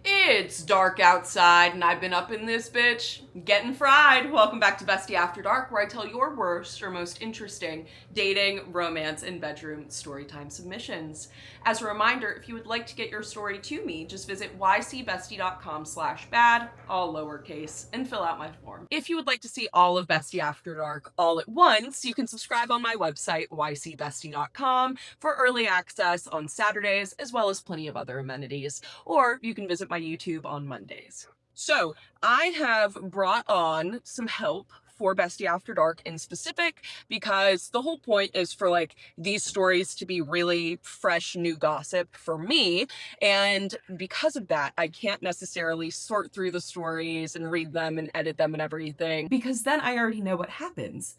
It's dark outside and I've been up in this bitch getting fried. Welcome back to Bestie After Dark, where I tell your worst or most interesting dating, romance, and bedroom storytime submissions. As a reminder, if you would like to get your story to me, just visit ycbestie.com/bad, all lowercase, and fill out my form. If you would like to see all of Bestie After Dark all at once, you can subscribe on my website, ycbestie.com, for early access on Saturdays, as well as plenty of other amenities. Or you can visit my YouTube on Mondays. So I have brought on some help for Bestie After Dark in specific, because the whole point is for like these stories to be really fresh new gossip for me. And because of that, I can't necessarily sort through the stories and read them and edit them and everything, because then I already know what happens.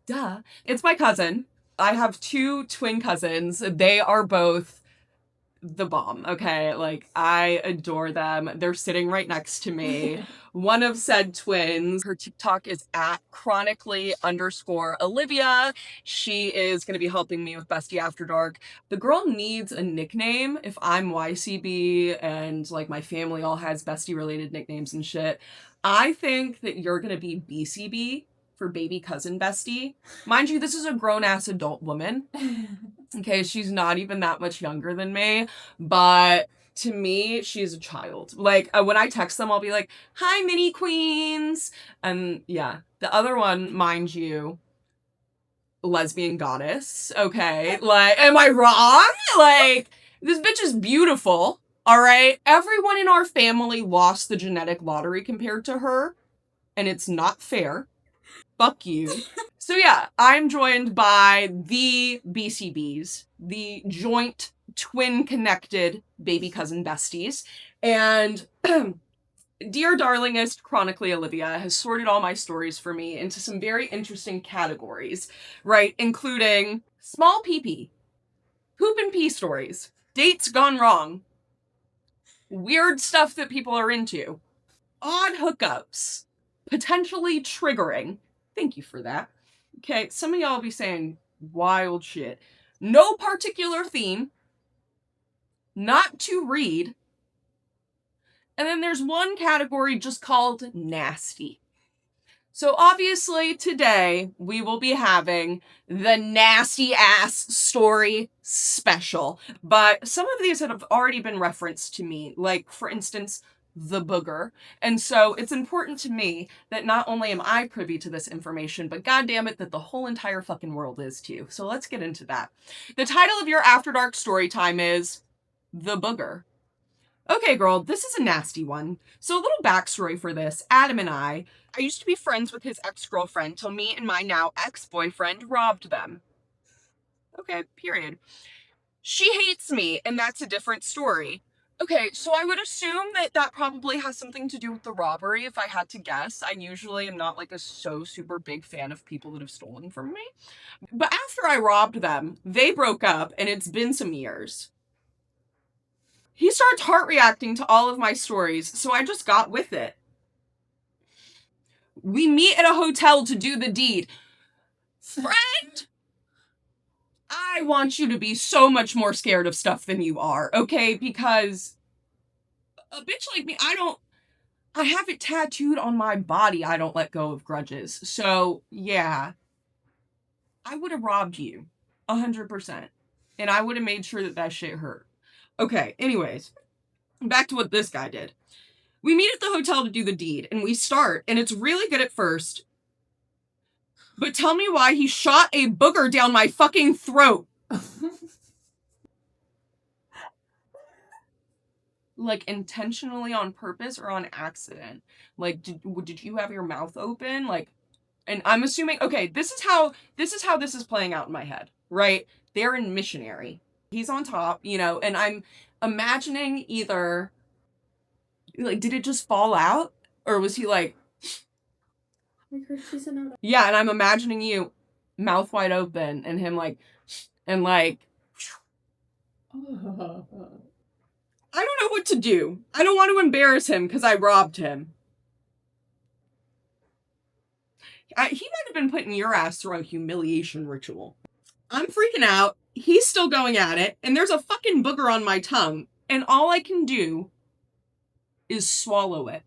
Duh. It's my cousin. I have two twin cousins. They are both the bomb, okay? Like, I adore them. They're sitting right next to me. One of said twins, her TikTok is at chronically_Olivia. She is going to be helping me with Bestie After Dark. The girl needs a nickname if I'm YCB and like my family all has bestie related nicknames and shit. I think that you're going to be BCB for baby cousin bestie. Mind you, this is a grown-ass adult woman. Okay, she's not even that much younger than me, but to me, she's a child. Like, when I text them, I'll be like, hi, mini queens. And yeah, the other one, mind you, lesbian goddess. Okay, like, am I wrong? Like, this bitch is beautiful. All right, everyone in our family lost the genetic lottery compared to her, and it's not fair. Fuck you. So yeah, I'm joined by the BCBs, the joint twin connected baby cousin besties. And dear darlingest chronically Olivia has sorted all my stories for me into some very interesting categories, right? Including small pee-pee, poop and pee stories, dates gone wrong, weird stuff that people are into, odd hookups, potentially triggering. Thank you for that. Okay, some of y'all be saying wild shit. No particular theme. Not to read. And then there's one category just called nasty. So obviously today we will be having the nasty ass story special. But some of these have already been referenced to me. Like, for instance, the booger. And so it's important to me that not only am I privy to this information, but goddammit that the whole entire fucking world is too. So let's get into that. The title of your After Dark story time is The Booger. Okay, girl, this is a nasty one. So a little backstory for this. Adam and I used to be friends with his ex-girlfriend till me and my now ex-boyfriend robbed them. Okay, period. She hates me, and that's a different story. Okay, so I would assume that that probably has something to do with the robbery, if I had to guess. I usually am not like a so super big fan of people that have stolen from me. But after I robbed them, they broke up, and it's been some years. He starts heart reacting to all of my stories, so I just got with it. We meet at a hotel to do the deed. Friend! I want you to be so much more scared of stuff than you are, okay? Because a bitch like me, I have it tattooed on my body. I don't let go of grudges. So, yeah, I would have robbed you 100%. And I would have made sure that that shit hurt. Okay, anyways, back to what this guy did. We meet at the hotel to do the deed, and we start, and it's really good at first. But tell me why he shot a booger down my fucking throat. Like, intentionally on purpose or on accident? Like, did you have your mouth open? Like, and I'm assuming, okay, this is how this is playing out in my head, right? They're in missionary. He's on top, you know, and I'm imagining either, like, did it just fall out? Or was he like, yeah, and I'm imagining you mouth wide open and him like, and like, I don't know what to do. I don't want to embarrass him because I robbed him. He might have been putting your ass through a humiliation ritual. I'm freaking out. He's still going at it, and there's a fucking booger on my tongue, and all I can do is swallow it.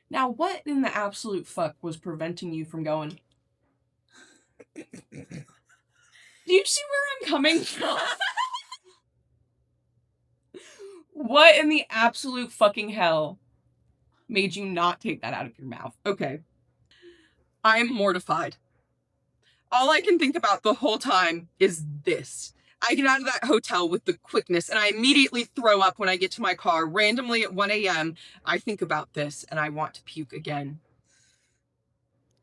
Now, what in the absolute fuck was preventing you from going? Do you see where I'm coming from? What in the absolute fucking hell made you not take that out of your mouth? Okay. I am mortified. All I can think about the whole time is this. I get out of that hotel with the quickness and I immediately throw up when I get to my car randomly at 1 a.m. I think about this and I want to puke again.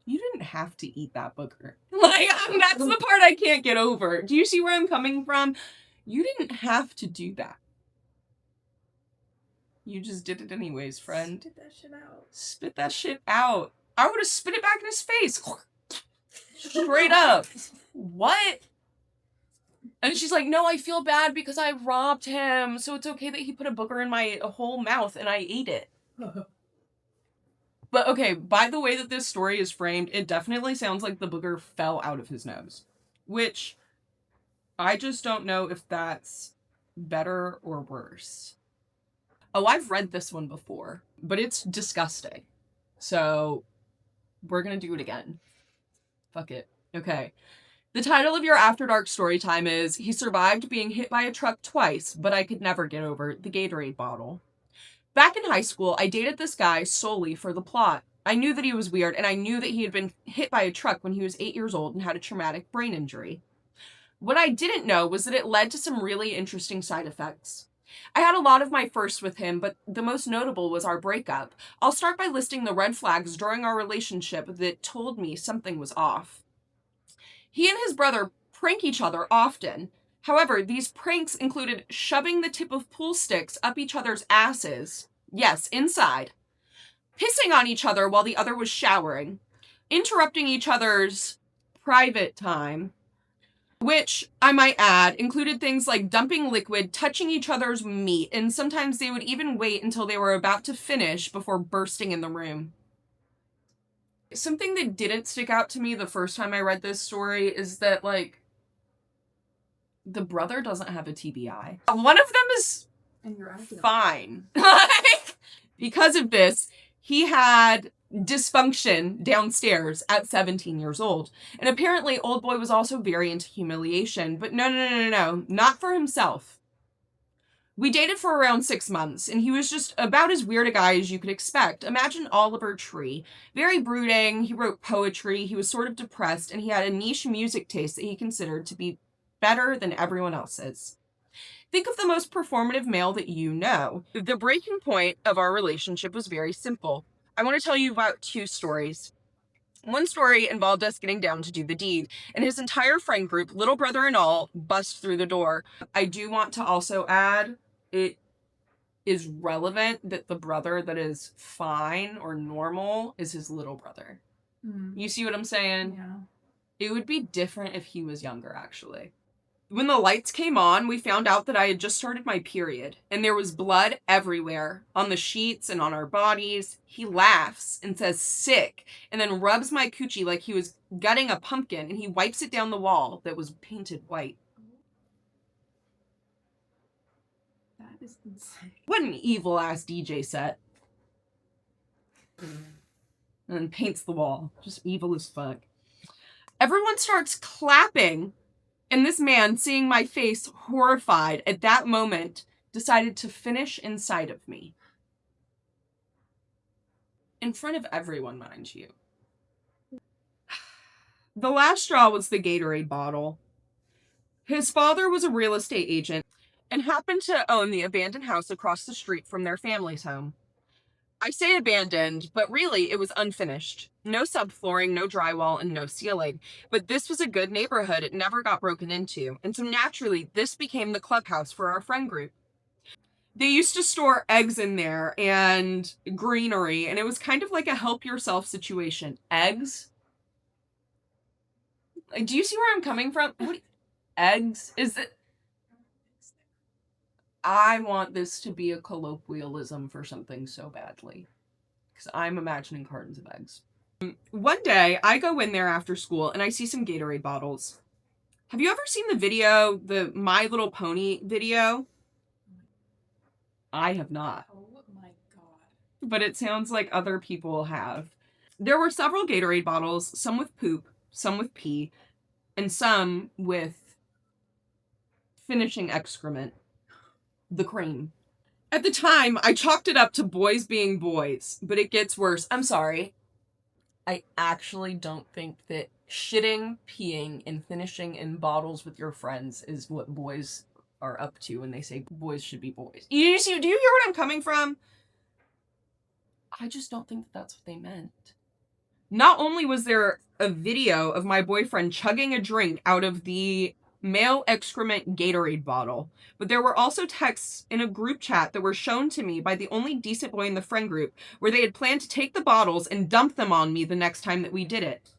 You didn't have to eat that booger. Like, that's the part I can't get over. Do you see where I'm coming from? You didn't have to do that. You just did it anyways, friend. Spit that shit out. Spit that shit out. I would have spit it back in his face. Straight up. What? And she's like, no, I feel bad because I robbed him, so it's okay that he put a booger in my whole mouth and I ate it. But okay, by the way that this story is framed, it definitely sounds like the booger fell out of his nose. Which, I just don't know if that's better or worse. Oh, I've read this one before, but it's disgusting. So, we're gonna do it again. Fuck it. Okay. The title of your After Dark story time is, he survived being hit by a truck twice, but I could never get over the Gatorade bottle. Back in high school, I dated this guy solely for the plot. I knew that he was weird, and I knew that he had been hit by a truck when he was 8 years old and had a traumatic brain injury. What I didn't know was that it led to some really interesting side effects. I had a lot of my firsts with him, but the most notable was our breakup. I'll start by listing the red flags during our relationship that told me something was off. He and his brother prank each other often. However, these pranks included shoving the tip of pool sticks up each other's asses. Yes, inside. Pissing on each other while the other was showering. Interrupting each other's private time. Which, I might add, included things like dumping liquid, touching each other's meat, and sometimes they would even wait until they were about to finish before bursting in the room. Something that didn't stick out to me the first time I read this story is that, like, the brother doesn't have a TBI. One of them is fine. Because of this, he had dysfunction downstairs at 17 years old. And apparently old boy was also very into humiliation, but no, not for himself. We dated for around 6 months, and he was just about as weird a guy as you could expect. Imagine Oliver Tree. Very brooding, he wrote poetry, he was sort of depressed, and he had a niche music taste that he considered to be better than everyone else's. Think of the most performative male that you know. The breaking point of our relationship was very simple. I want to tell you about 2 stories. One story involved us getting down to do the deed, and his entire friend group, little brother and all, bust through the door. I do want to also add, it is relevant that the brother that is fine or normal is his little brother. You see what I'm saying? Yeah. It would be different if he was younger, actually. When the lights came on, we found out that I had just started my period, and there was blood everywhere, on the sheets and on our bodies. He laughs and says, sick, and then rubs my coochie like he was gutting a pumpkin, and he wipes it down the wall that was painted white. That is insane. What an evil-ass DJ set. And then paints the wall. Just evil as fuck. Everyone starts clapping. And this man, seeing my face horrified at that moment, decided to finish inside of me. In front of everyone, mind you. The last straw was the Gatorade bottle. His father was a real estate agent and happened to own the abandoned house across the street from their family's home. I say abandoned, but really it was unfinished. No subflooring, no drywall, and no ceiling. But this was a good neighborhood. It never got broken into. And so naturally, this became the clubhouse for our friend group. They used to store eggs in there and greenery, and it was kind of like a help yourself situation. Eggs? Like, do you see where I'm coming from? Eggs? Is it... I want this to be a colloquialism for something so badly. Because I'm imagining cartons of eggs. One day, I go in there after school and I see some Gatorade bottles. Have you ever seen the video, the My Little Pony video? I have not. Oh my god. But it sounds like other people have. There were several Gatorade bottles, some with poop, some with pee, and some with finishing excrement, the cream. At the time, I chalked it up to boys being boys, but it gets worse. I'm sorry. I actually don't think that shitting, peeing, and finishing in bottles with your friends is what boys are up to when they say boys should be boys. Do you hear what I'm coming from? I just don't think that that's what they meant. Not only was there a video of my boyfriend chugging a drink out of the male excrement Gatorade bottle, but there were also texts in a group chat that were shown to me by the only decent boy in the friend group where they had planned to take the bottles and dump them on me the next time that we did it.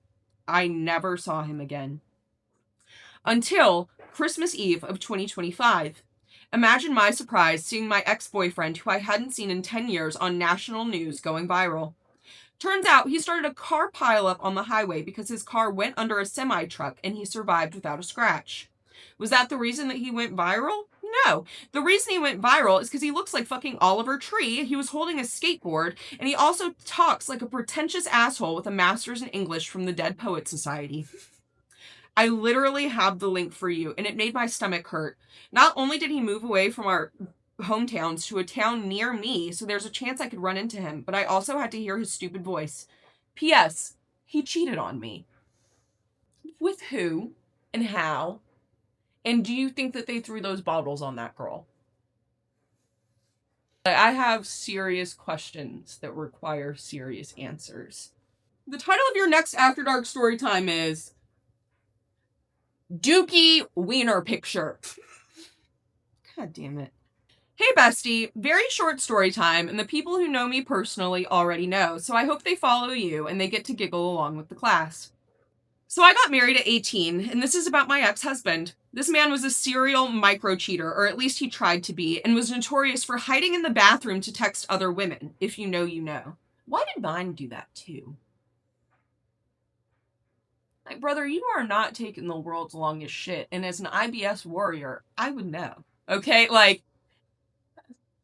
I never saw him again. Until Christmas Eve of 2025. Imagine my surprise seeing my ex-boyfriend, who I hadn't seen in 10 years, on national news going viral. Turns out he started a car pileup on the highway because his car went under a semi-truck and he survived without a scratch. Was that the reason that he went viral? No. The reason he went viral is because he looks like fucking Oliver Tree. He was holding a skateboard, and he also talks like a pretentious asshole with a master's in English from the Dead Poet Society. I literally have the link for you, and it made my stomach hurt. Not only did he move away from our hometowns to a town near me, so there's a chance I could run into him, but I also had to hear his stupid voice. P.S. He cheated on me. With who and how? And do you think that they threw those bottles on that girl? I have serious questions that require serious answers. The title of your next After Dark story time is Dookie Wiener Picture. God damn it. Hey Bestie, very short story time, and the people who know me personally already know, so I hope they follow you and they get to giggle along with the class. So I got married at 18, and this is about my ex-husband. This man was a serial micro-cheater, or at least he tried to be, and was notorious for hiding in the bathroom to text other women. If you know, you know. Why did mine do that too? Like, brother, you are not taking the world's longest shit, and as an IBS warrior, I would know. Okay, like,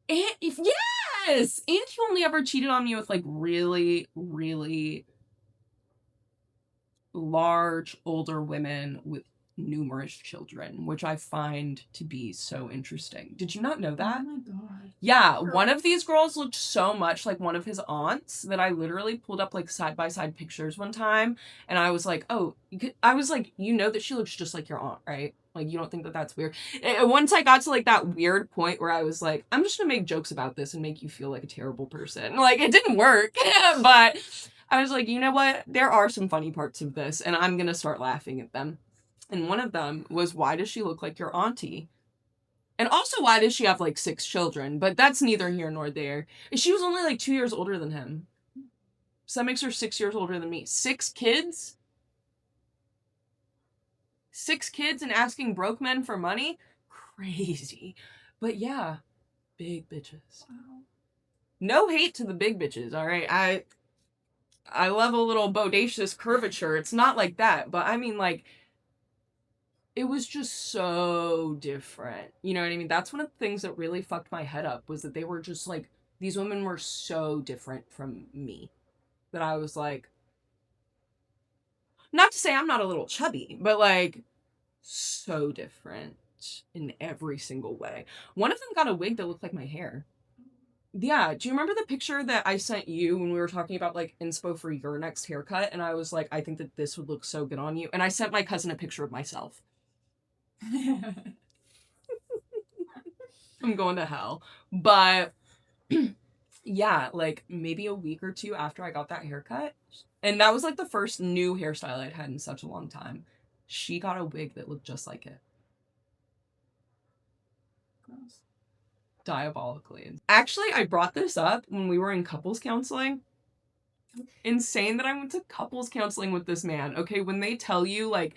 and if yes, and he only ever cheated on me with like really, really large older women with numerous children, which I find to be so interesting. Did you not know that? Oh my god. Yeah, one of these girls looked so much like one of his aunts that I literally pulled up like side by side pictures one time, and I was like, oh, I was like, you know that she looks just like your aunt, right? Like, you don't think that that's weird? And once I got to like that weird point where I was like, I'm just gonna make jokes about this and make you feel like a terrible person. Like, it didn't work, but I was like, you know what? There are some funny parts of this, and I'm gonna start laughing at them. And one of them was, why does she look like your auntie? And also, why does she have like 6 children? But that's neither here nor there. She was only like 2 years older than him. So that makes her 6 years older than me. 6 kids? 6 kids and asking broke men for money? Crazy. But yeah, big bitches. Wow. No hate to the big bitches, all right? I love a little bodacious curvature. It's not like that, but I mean, like, it was just so different. You know what I mean? That's one of the things that really fucked my head up, was that they were just like, these women were so different from me that I was like, not to say I'm not a little chubby, but like, so different in every single way. One of them got a wig that looked like my hair. Yeah, do you remember the picture that I sent you when we were talking about like inspo for your next haircut? And I was like, I think that this would look so good on you. And I sent my cousin a picture of myself. I'm going to hell. But yeah, like maybe a week or two after I got that haircut, and that was like the first new hairstyle I'd had in such a long time, she got a wig that looked just like it. Gross. Diabolically. Actually, I brought this up when we were in couples counseling. Insane that I went to couples counseling with this man. Okay, when they tell you, like,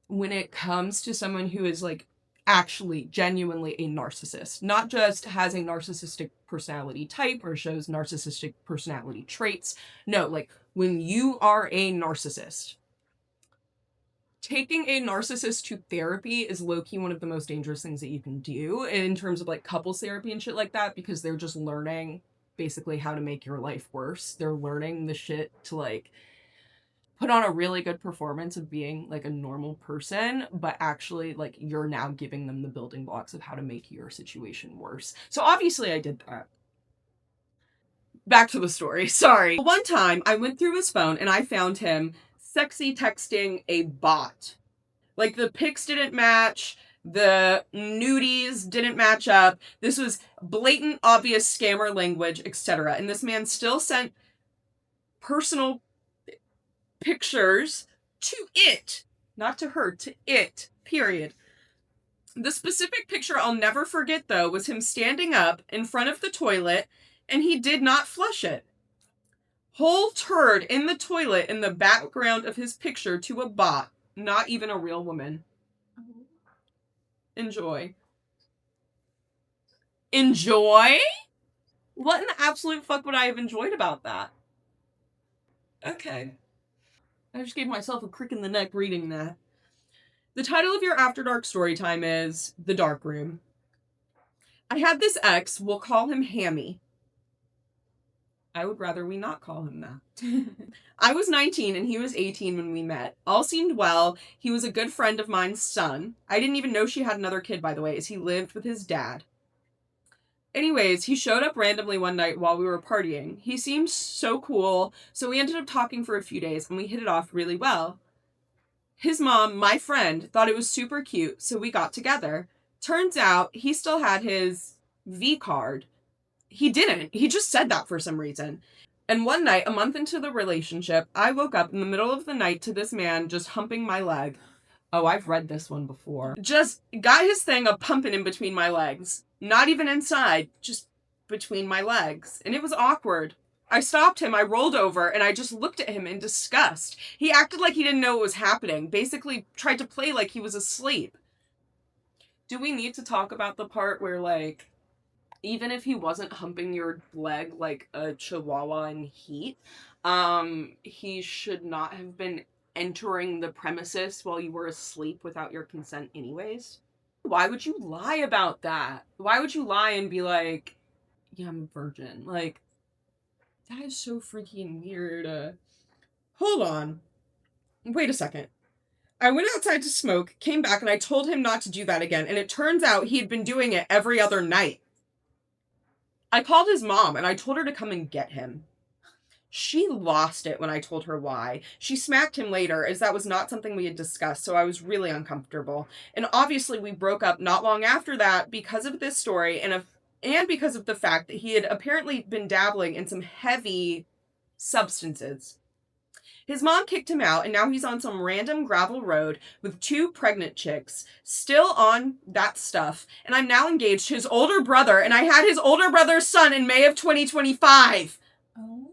when it comes to someone who is like actually genuinely a narcissist, not just has a narcissistic personality type or shows narcissistic personality traits. No, like when you are a narcissist, taking a narcissist to therapy is low-key one of the most dangerous things that you can do in terms of like couples therapy and shit like that, because they're just learning basically how to make your life worse. They're learning the shit to like put on a really good performance of being like a normal person, but actually like you're now giving them the building blocks of how to make your situation worse. So obviously I did that. Back to the story. Sorry. One time I went through his phone and I found him sexy texting a bot. Like the pics didn't match, the nudies didn't match up. This was blatant, obvious scammer language, etc. And this man still sent personal pictures to it, not to her, to it, period. The specific picture I'll never forget, though, was him standing up in front of the toilet and he did not flush it. Whole turd in the toilet in the background of his picture to a bot, not even a real woman. Enjoy. Enjoy? What in the absolute fuck would I have enjoyed about that? Okay. I just gave myself a crick in the neck reading that. The title of your After Dark story time is The Dark Room. I had this ex, we'll call him Hammy. I would rather we not call him that. I was 19 and he was 18 when we met. All seemed well. He was a good friend of mine's son. I didn't even know she had another kid, by the way, as he lived with his dad. Anyways, he showed up randomly one night while we were partying. He seemed so cool, so we ended up talking for a few days and we hit it off really well. His mom, my friend, thought it was super cute, so we got together. Turns out he still had his V card. He didn't. He just said that for some reason. And one night, a month into the relationship, I woke up in the middle of the night to this man just humping my leg. Oh, I've read this one before. Just got his thing a pumping in between my legs. Not even inside, just between my legs. And it was awkward. I stopped him, I rolled over, and I just looked at him in disgust. He acted like he didn't know what was happening, basically tried to play like he was asleep. Do we need to talk about the part where, like, even if he wasn't humping your leg like a chihuahua in heat, he should not have been entering the premises while you were asleep without your consent anyways? Why would you lie about that? Why would you lie and be like, yeah, I'm a virgin? Like, that is so freaking weird. Hold on. Wait a second. I went outside to smoke, came back, and I told him not to do that again, and it turns out he had been doing it every other night. I called his mom, and I told her to come and get him. She lost it when I told her why. She smacked him later, as that was not something we had discussed, so I was really uncomfortable. And obviously we broke up not long after that because of this story and because of the fact that he had apparently been dabbling in some heavy substances. His mom kicked him out, and now he's on some random gravel road with two pregnant chicks, still on that stuff. And I'm now engaged to his older brother, and I had his older brother's son in May of 2025. Oh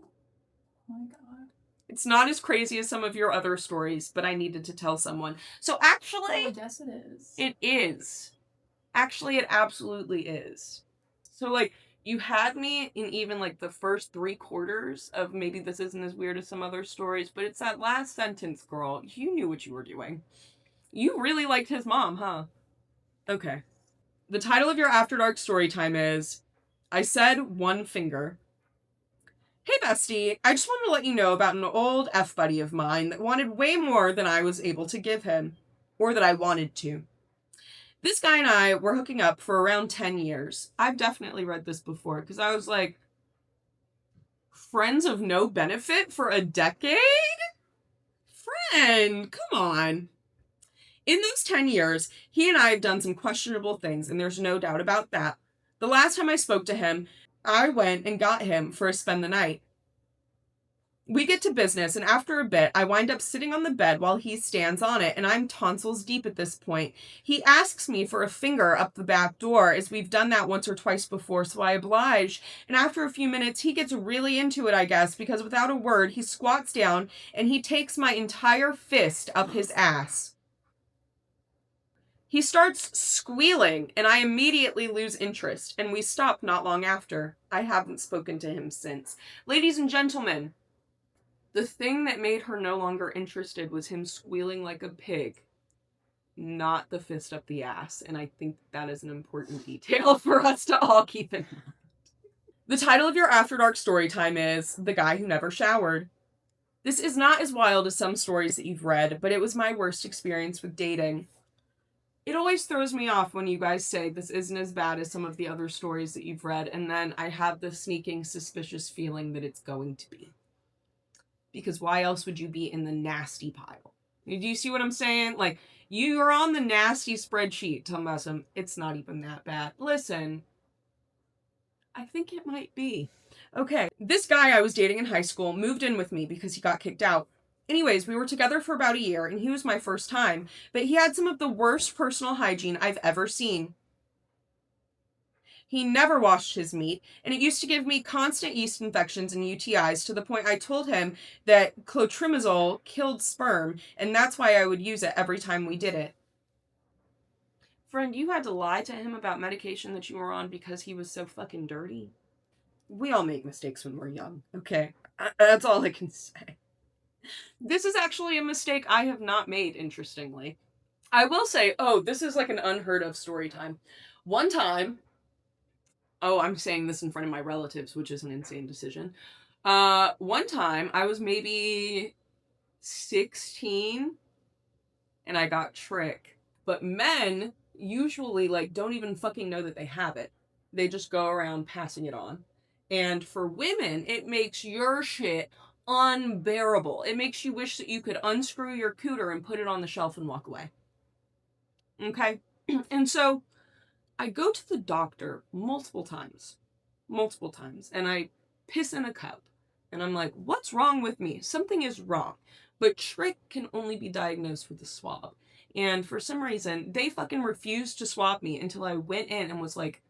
my god. It's not as crazy as some of your other stories, but I needed to tell someone. So actually, I guess it is. it is. Actually, it absolutely is. So, like, you had me in even, like, the first 3/4 of maybe this isn't as weird as some other stories, but it's that last sentence, girl. You knew what you were doing. You really liked his mom, huh? Okay. The title of your After Dark story time is I Said One Finger. Hey, Bestie. I just wanted to let you know about an old F buddy of mine that wanted way more than I was able to give him, or that I wanted to. This guy and I were hooking up for around 10 years. I've definitely read this before because I was like, friends of no benefit for a decade? Friend, come on. In those 10 years, he and I have done some questionable things, and there's no doubt about that. The last time I spoke to him, I went and got him for a spend the night. We get to business, and after a bit, I wind up sitting on the bed while he stands on it, and I'm tonsils deep at this point. He asks me for a finger up the back door, as we've done that once or twice before, so I oblige. And after a few minutes, he gets really into it, I guess, because without a word, he squats down, and he takes my entire fist up his ass. He starts squealing, and I immediately lose interest, and we stop not long after. I haven't spoken to him since. Ladies and gentlemen, the thing that made her no longer interested was him squealing like a pig. not the fist up the ass. And I think that is an important detail for us to all keep in mind. The title of your After Dark story time is The Guy Who Never Showered. This is not as wild as some stories that you've read, but it was my worst experience with dating. It always throws me off when you guys say this isn't as bad as some of the other stories that you've read, and then I have the sneaking suspicious feeling that it's going to be. Because why else would you be in the nasty pile? Do you see what I'm saying? Like, you are on the nasty spreadsheet, talking about some, it's not even that bad. Listen, I think it might be. Okay, this guy I was dating in high school moved in with me because he got kicked out. Anyways, we were together for about a year, and he was my first time, but he had some of the worst personal hygiene I've ever seen. He never washed his meat, and it used to give me constant yeast infections and UTIs to the point I told him that clotrimazole killed sperm, and that's why I would use it every time we did it. Friend, you had to lie to him about medication that you were on because he was so fucking dirty. We all make mistakes when we're young, okay? That's all I can say. This is actually a mistake I have not made, interestingly. I will say, oh, this is like an unheard of story time. One time, oh, I'm saying this in front of my relatives, which is an insane decision. One time I was maybe 16 and I got trick. But men usually like don't even fucking know that they have it. They just go around passing it on. And for women, it makes your shit unbearable. It makes you wish that you could unscrew your cooter and put it on the shelf and walk away. Okay? And so I go to the doctor multiple times, and I piss in a cup. And I'm like, what's wrong with me? Something is wrong. But trick can only be diagnosed with a swab. And for some reason, they fucking refused to swab me until I went in and was like,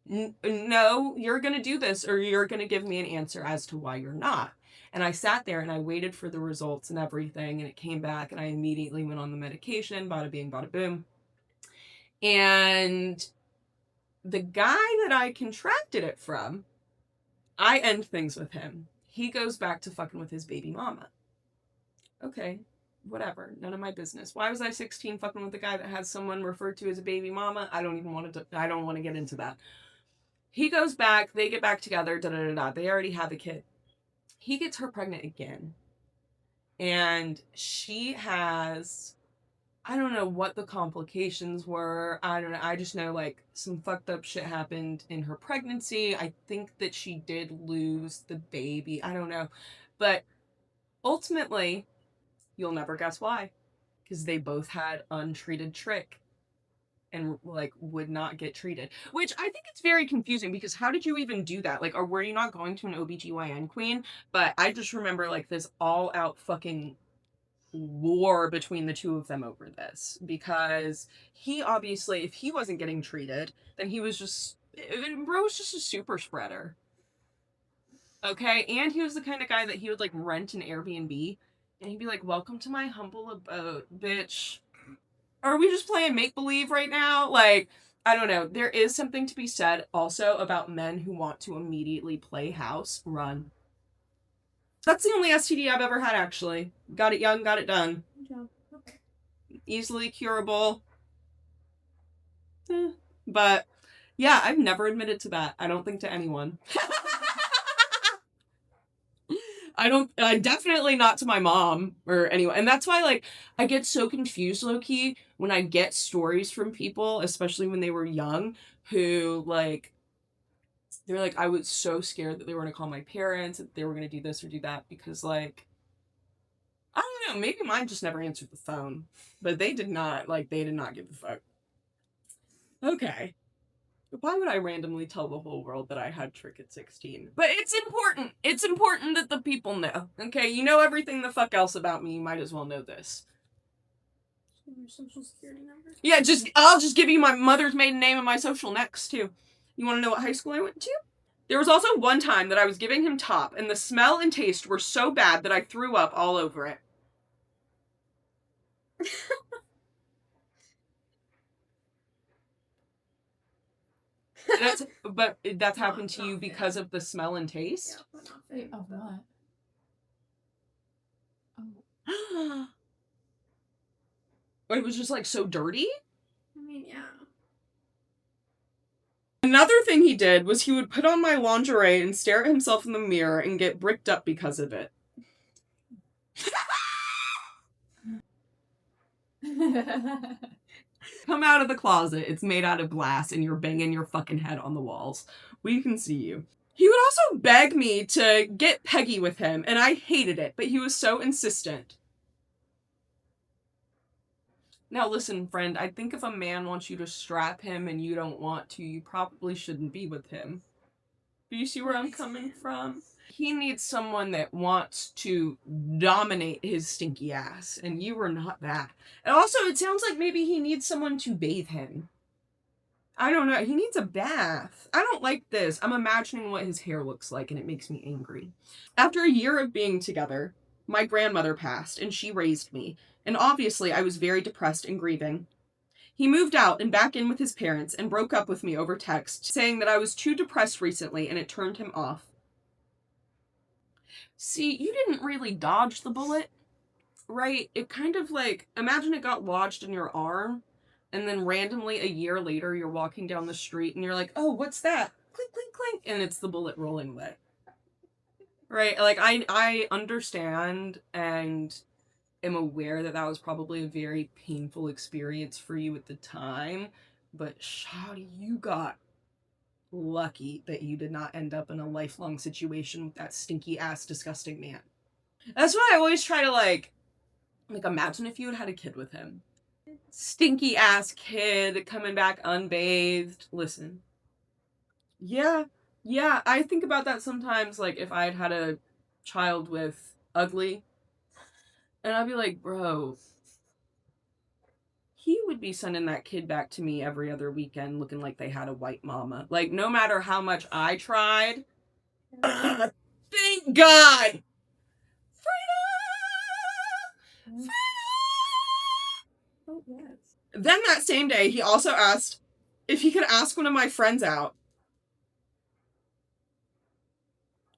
no, you're going to do this or you're going to give me an answer as to why you're not. And I sat there and I waited for the results and everything. And it came back and I immediately went on the medication, bada bing, bada boom. And the guy that I contracted it from, I end things with him. He goes back to fucking with his baby mama. Okay, whatever. None of my business. Why was I 16 fucking with a guy that has someone referred to as a baby mama? I don't want to get into that. He goes back, they get back together, da da da da. They already have a kid. He gets her pregnant again. And she has, I don't know what the complications were. I don't know. I just know like some fucked up shit happened in her pregnancy. I think that she did lose the baby. I don't know. But ultimately, you'll never guess why. Because they both had untreated trick and like would not get treated. Which I think it's very confusing because how did you even do that? Like, or were you not going to an OBGYN queen? But I just remember like this all out fucking war between the two of them over this because he obviously, if he wasn't getting treated, then he was just, bro was just a super spreader. Okay, and he was the kind of guy that he would like rent an Airbnb and he'd be like, welcome to my humble abode, bitch. Are we just playing make believe right now? Like, I don't know. There is something to be said also about men who want to immediately play house. Run. That's the only STD I've ever had, actually. Got it young, got it done. Yeah. Okay. Easily curable. But yeah, I've never admitted to that. I don't think to anyone. I definitely not to my mom or anyone. And that's why, like, I get so confused, low key, when I get stories from people, especially when they were young, who, like, they're like, I was so scared that they were going to call my parents, that they were going to do this or do that, because, like, I don't know, maybe mine just never answered the phone, but they did not give a fuck. Okay. Why would I randomly tell the whole world that I had trick at 16? But it's important. It's important that the people know. Okay, you know everything the fuck else about me, you might as well know this. Your social security number? Yeah, I'll just give you my mother's maiden name and my social next, too. You want to know what high school I went to? There was also one time that I was giving him top, and the smell and taste were so bad that I threw up all over it. That's happened to you because of the smell and taste? Yeah, but not fair. Of what? Oh. It was just like so dirty. I mean, yeah. Another thing he did was he would put on my lingerie and stare at himself in the mirror and get bricked up because of it. Come out of the closet. It's made out of glass and you're banging your fucking head on the walls. We can see you. He would also beg me to get Peggy with him, and I hated it, but he was so insistent. Now listen, friend, I think if a man wants you to strap him and you don't want to, you probably shouldn't be with him. Do you see where I'm coming from? He needs someone that wants to dominate his stinky ass, and you are not that. And also, it sounds like maybe he needs someone to bathe him. I don't know. He needs a bath. I don't like this. I'm imagining what his hair looks like, and it makes me angry. After a year of being together, my grandmother passed, and she raised me. And obviously, I was very depressed and grieving. He moved out and back in with his parents and broke up with me over text, saying that I was too depressed recently and it turned him off. See, you didn't really dodge the bullet, right? It kind of like, imagine it got lodged in your arm, and then randomly a year later you're walking down the street and you're like, oh, what's that? Clink, clink, clink, and it's the bullet rolling away. Right? Like, I understand and am aware that that was probably a very painful experience for you at the time, but shawty, you got lucky that you did not end up in a lifelong situation with that stinky ass disgusting man. That's why I always try to like imagine if you had had a kid with him. Stinky ass kid coming back unbathed. Listen. Yeah. Yeah, I think about that sometimes, like if I had had a child with ugly, and I'd be like, bro, he would be sending that kid back to me every other weekend looking like they had a white mama. Like, no matter how much I tried. Thank God! Freedom! Oh, yes. Then that same day, he also asked if he could ask one of my friends out.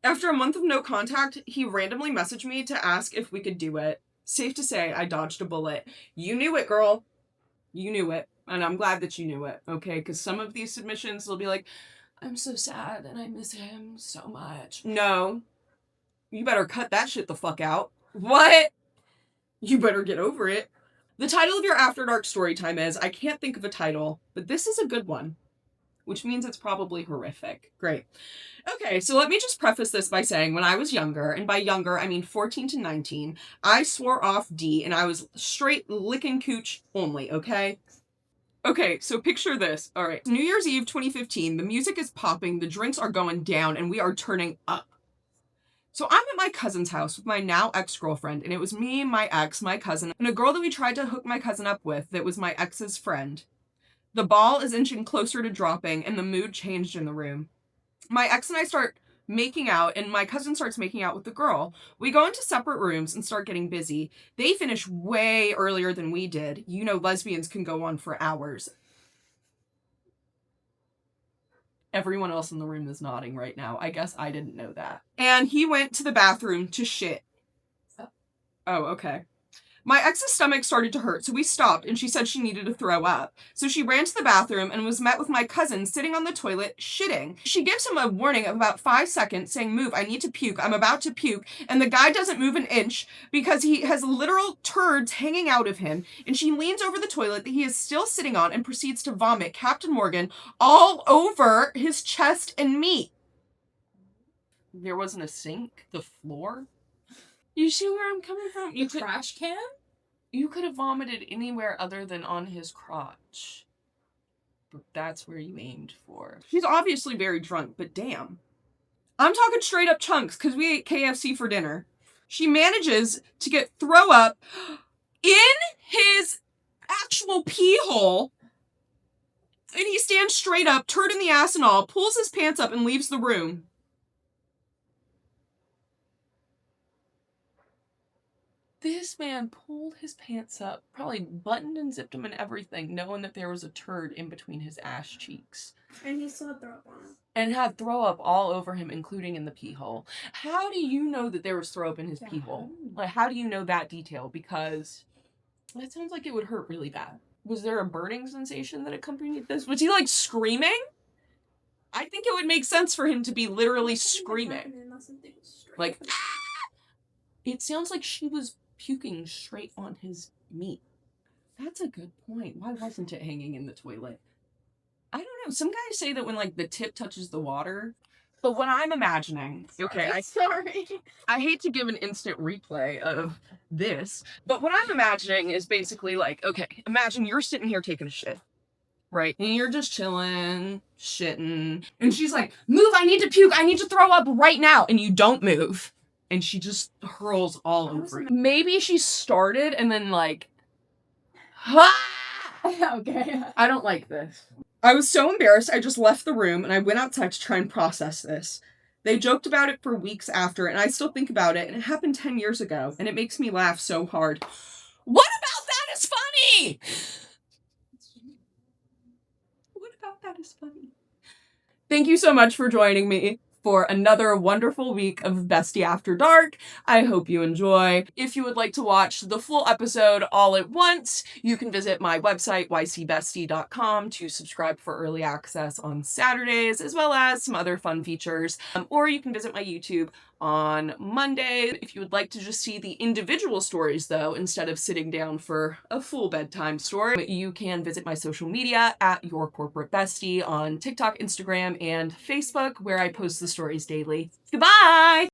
After a month of no contact, he randomly messaged me to ask if we could do it. Safe to say, I dodged a bullet. You knew it, girl. You knew it. And I'm glad that you knew it, okay? Because some of these submissions will be like, I'm so sad and I miss him so much. No. You better cut that shit the fuck out. What? You better get over it. The title of your After Dark story time is, I can't think of a title, but this is a good one, which means it's probably horrific. Great. Okay, so let me just preface this by saying when I was younger, and by younger I mean 14 to 19, I swore off D and I was straight licking cooch only, okay? Okay, so picture this. All right, New Year's Eve 2015, the music is popping, the drinks are going down, and we are turning up. So I'm at my cousin's house with my now ex-girlfriend, and it was me, my ex, my cousin, and a girl that we tried to hook my cousin up with that was my ex's friend. The ball is inching closer to dropping, and the mood changed in the room. My ex and I start making out, and my cousin starts making out with the girl. We go into separate rooms and start getting busy. They finish way earlier than we did. You know, lesbians can go on for hours. Everyone else in the room is nodding right now. I guess I didn't know that. And he went to the bathroom to shit. Oh, okay. My ex's stomach started to hurt, so we stopped, and she said she needed to throw up. So she ran to the bathroom and was met with my cousin sitting on the toilet shitting. She gives him a warning of about 5 seconds, saying, move, I need to puke, I'm about to puke, and the guy doesn't move an inch because he has literal turds hanging out of him, and she leans over the toilet that he is still sitting on and proceeds to vomit Captain Morgan all over his chest and me. There wasn't a sink, the floor. You see where I'm coming from? You trash can? You could have vomited anywhere other than on his crotch. But that's where you aimed for. He's obviously very drunk, but damn. I'm talking straight up chunks, because we ate KFC for dinner. She manages to get throw up in his actual pee hole. And he stands straight up, turd in the ass and all, pulls his pants up and leaves the room. This man pulled his pants up, probably buttoned and zipped them and everything, knowing that there was a turd in between his ass cheeks. And he still had throw up on him. And had throw up all over him, including in the pee hole. How do you know that there was throw up in his pee hole? Like, how do you know that detail? Because That sounds like it would hurt really bad. Was there a burning sensation that accompanied this? Was he like screaming? I think it would make sense for him to be literally screaming. Like, it sounds like she was puking straight on his meat. That's a good point. Why wasn't it hanging in the toilet? I don't know. Some guys say that when like the tip touches the water, but what I'm imagining, okay, Sorry. I hate to give an instant replay of this, but what I'm imagining is basically like, okay, imagine you're sitting here taking a shit, right? And you're just chilling, shitting, and she's like, move, I need to puke, I need to throw up right now, and you don't move. And she just hurls all over you. Maybe she started and then like, Okay. I don't like this. I was so embarrassed, I just left the room and I went outside to try and process this. They joked about it for weeks after, and I still think about it, and it happened 10 years ago, and it makes me laugh so hard. What about that is funny? What about that is funny? Thank you so much for joining me for another wonderful week of Bestie After Dark. I hope you enjoy. If you would like to watch the full episode all at once, you can visit my website, ycbestie.com, to subscribe for early access on Saturdays, as well as some other fun features. Or you can visit my YouTube on Monday. If you would like to just see the individual stories, though, instead of sitting down for a full bedtime story, you can visit my social media at Your Corporate Bestie on TikTok, Instagram, and Facebook, where I post the stories daily. Goodbye!